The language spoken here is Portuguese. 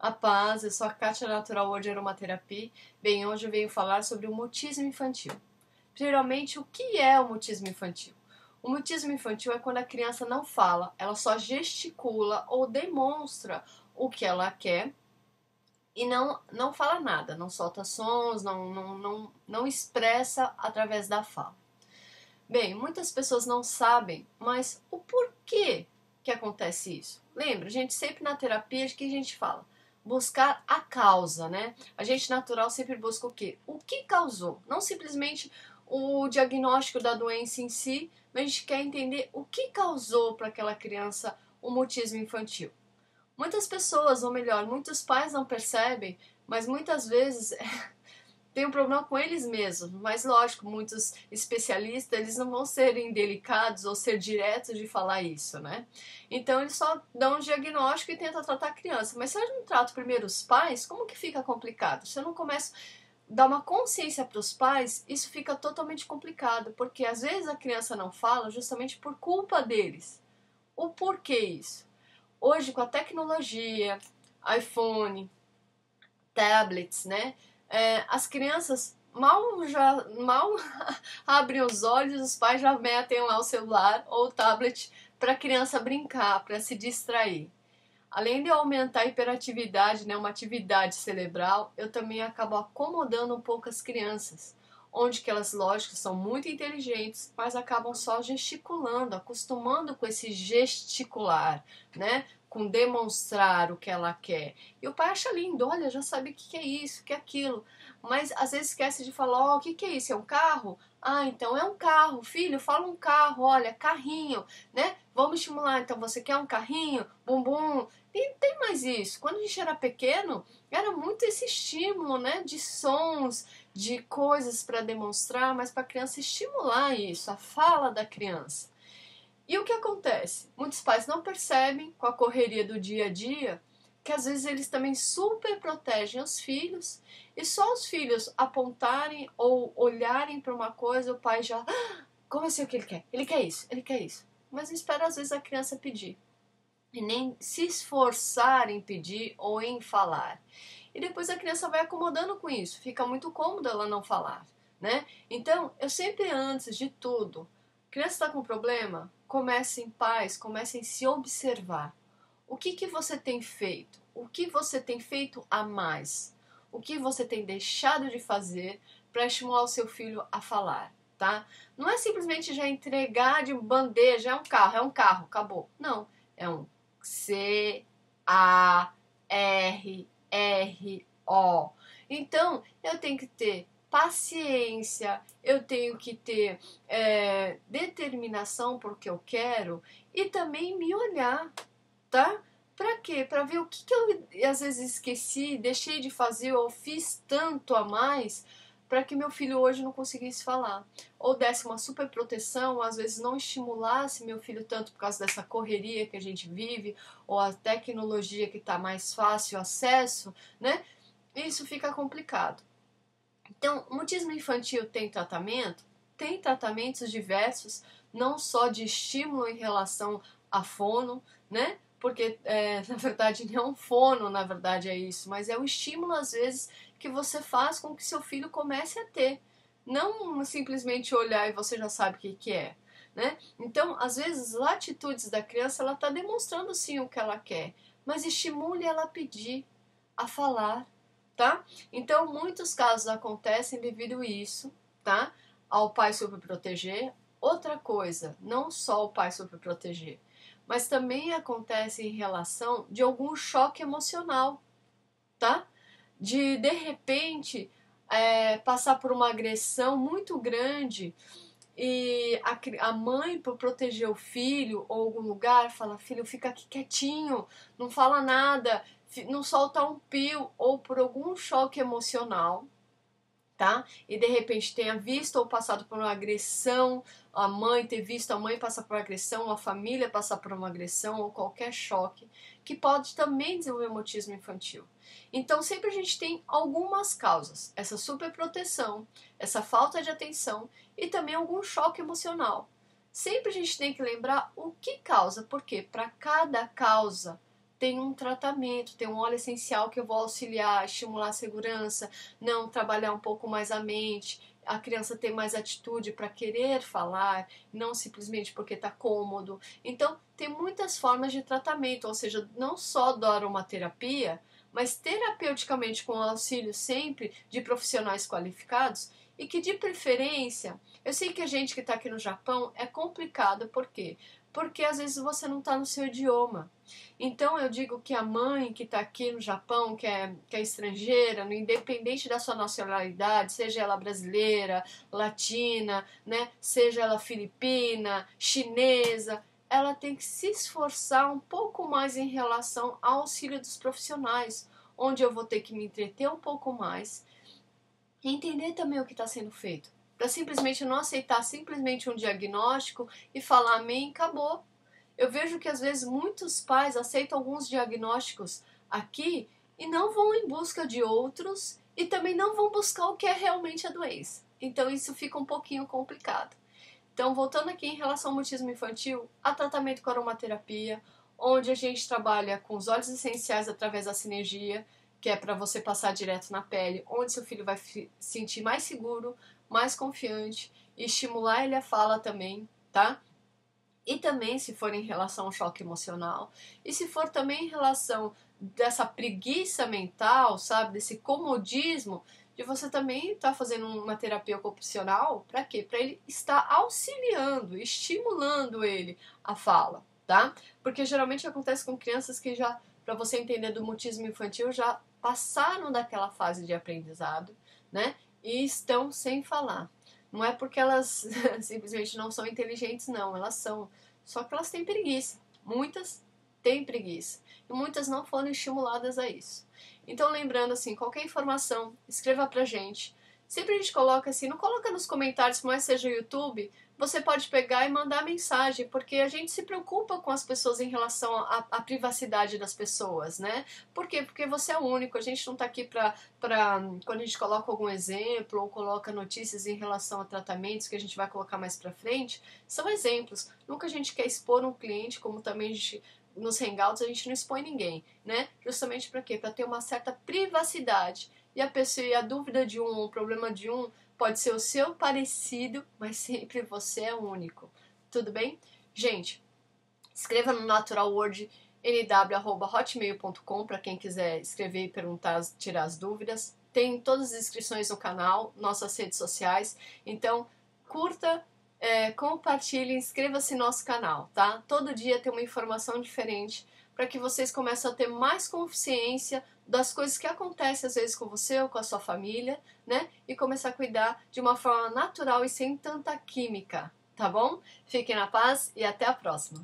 A paz, eu sou a Kátia Natural World Aromaterapia. Bem, hoje eu venho falar sobre o mutismo infantil. Geralmente, o que é o mutismo infantil? O mutismo infantil é quando a criança não fala, ela só gesticula ou demonstra o que ela quer e não fala nada, não solta sons, não expressa através da fala. Bem, muitas pessoas não sabem, mas o porquê que acontece isso? Lembra, a gente sempre na terapia, de que a gente fala? Buscar a causa, né? A gente natural sempre busca o quê? O que causou? Não simplesmente o diagnóstico da doença em si, mas a gente quer entender o que causou para aquela criança o mutismo infantil. Muitas pessoas, ou melhor, muitos pais não percebem, mas muitas vezes tem um problema com eles mesmos, mas lógico, muitos especialistas, eles não vão ser indelicados ou ser diretos de falar isso, né? Então eles só dão um diagnóstico e tentam tratar a criança, mas se eu não trato primeiro os pais, como que fica complicado? Se eu não começo a dar uma consciência para os pais, isso fica totalmente complicado, porque às vezes a criança não fala justamente por culpa deles. O porquê isso? Hoje com a tecnologia, iPhone, tablets, né? As crianças mal abrem os olhos, os pais já metem lá o celular ou o tablet para a criança brincar, para se distrair. Além de aumentar a hiperatividade, né, uma atividade cerebral, eu também acabo acomodando um pouco as crianças, onde que elas, lógico, são muito inteligentes, mas acabam só gesticulando, acostumando com esse gesticular, né? Com demonstrar o que ela quer. E o pai acha lindo, olha, já sabe o que é isso, o que é aquilo. Mas às vezes esquece de falar, o que é isso? É um carro? Ah, então é um carro. Filho, fala um carro, olha, carrinho, né? Vamos estimular. Então você quer um carrinho? Bumbum. E tem mais isso. Quando a gente era pequeno, era muito esse estímulo, né? De sons, de coisas para demonstrar, mas para a criança estimular isso, a fala da criança. E o que acontece? Muitos pais não percebem, com a correria do dia a dia, que às vezes eles também super protegem os filhos e só os filhos apontarem ou olharem para uma coisa, o pai já, como assim o que ele quer? Ele quer isso, ele quer isso. Mas espera às vezes a criança pedir e nem se esforçar em pedir ou em falar. E depois a criança vai acomodando com isso, fica muito cômodo ela não falar, né? Então, eu sempre antes de tudo, criança está com problema, comece em paz, comece em se observar. O que você tem feito? O que você tem feito a mais? O que você tem deixado de fazer para estimular o seu filho a falar, tá? Não é simplesmente já entregar de bandeja, é um carro, acabou. Não, é um C-A-R-R-O. Então, eu tenho que ter paciência, eu tenho que ter determinação porque eu quero e também me olhar, tá? Pra quê? Pra ver o que eu às vezes esqueci, deixei de fazer ou fiz tanto a mais para que meu filho hoje não conseguisse falar. Ou desse uma super proteção, ou às vezes não estimulasse meu filho tanto por causa dessa correria que a gente vive, ou a tecnologia que está mais fácil acesso, né? Isso fica complicado. Então, o mutismo infantil tem tratamento? Tem tratamentos diversos, não só de estímulo em relação à fono, né? Porque, na verdade, não é um fono, na verdade é isso, mas é o estímulo, às vezes, que você faz com que seu filho comece a ter. Não simplesmente olhar e você já sabe o que é, né? Então, às vezes, as atitudes da criança, ela está demonstrando sim o que ela quer, mas estimule ela a pedir, a falar, tá? Então, muitos casos acontecem devido a isso, tá? Ao pai superproteger. Outra coisa, não só o pai superproteger, mas também acontece em relação de algum choque emocional, tá? De repente, passar por uma agressão muito grande e a mãe, por proteger o filho ou algum lugar, fala, filho, fica aqui quietinho, não fala nada, não solta um pio, ou por algum choque emocional, tá? E de repente tenha visto ou passado por uma agressão, a mãe ter visto a mãe passar por uma agressão, a família passar por uma agressão ou qualquer choque, que pode também desenvolver mutismo infantil. Então sempre a gente tem algumas causas, essa superproteção, essa falta de atenção e também algum choque emocional. Sempre a gente tem que lembrar o que causa, porque para cada causa tem um tratamento, tem um óleo essencial que eu vou auxiliar, estimular a segurança, não trabalhar um pouco mais a mente, a criança ter mais atitude para querer falar, não simplesmente porque está cômodo. Então, tem muitas formas de tratamento, ou seja, não só da aromaterapia, mas terapeuticamente com auxílio sempre de profissionais qualificados e que de preferência, eu sei que a gente que está aqui no Japão é complicado, por quê? Porque às vezes você não está no seu idioma. Então eu digo que a mãe que está aqui no Japão, que é estrangeira, independente da sua nacionalidade, seja ela brasileira, latina, né, seja ela filipina, chinesa, ela tem que se esforçar um pouco mais em relação ao auxílio dos profissionais, onde eu vou ter que me entreter um pouco mais e entender também o que está sendo feito. Para simplesmente não aceitar simplesmente um diagnóstico e falar amém, acabou. Eu vejo que às vezes muitos pais aceitam alguns diagnósticos aqui e não vão em busca de outros e também não vão buscar o que é realmente a doença. Então isso fica um pouquinho complicado. Então, voltando aqui em relação ao mutismo infantil, há tratamento com aromaterapia, onde a gente trabalha com os óleos essenciais através da sinergia, que é para você passar direto na pele, onde seu filho vai se sentir mais seguro, mais confiante e estimular ele a fala também, tá? E também se for em relação ao choque emocional, e se for também em relação dessa preguiça mental, sabe, desse comodismo, de você também estar fazendo uma terapia ocupacional, para quê? Para ele estar auxiliando, estimulando ele a fala, tá? Porque geralmente acontece com crianças que já, para você entender do mutismo infantil, já passaram daquela fase de aprendizado, né? E estão sem falar. Não é porque elas simplesmente não são inteligentes, não. Elas são. Só que elas têm preguiça. Muitas têm preguiça. E muitas não foram estimuladas a isso. Então, lembrando assim, qualquer informação, escreva pra gente. Sempre a gente coloca assim, não coloca nos comentários, mas seja YouTube, você pode pegar e mandar mensagem, porque a gente se preocupa com as pessoas em relação à privacidade das pessoas, né? Por quê? Porque você é único, a gente não tá aqui quando a gente coloca algum exemplo ou coloca notícias em relação a tratamentos que a gente vai colocar mais pra frente, são exemplos. Nunca a gente quer expor um cliente, como também a gente nos hangouts a gente não expõe ninguém, né? Justamente para quê? Para ter uma certa privacidade. E a pessoa, e a dúvida de um, o problema de um, pode ser o seu parecido, mas sempre você é único. Tudo bem? Gente, escreva no naturalwordnw@hotmail.com para quem quiser escrever e perguntar, tirar as dúvidas. Tem todas as inscrições no canal, nossas redes sociais. Então, curta, compartilhe, inscreva-se no nosso canal, tá? Todo dia tem uma informação diferente para que vocês comecem a ter mais consciência das coisas que acontecem às vezes com você ou com a sua família, né? E começar a cuidar de uma forma natural e sem tanta química, tá bom? Fiquem na paz e até a próxima!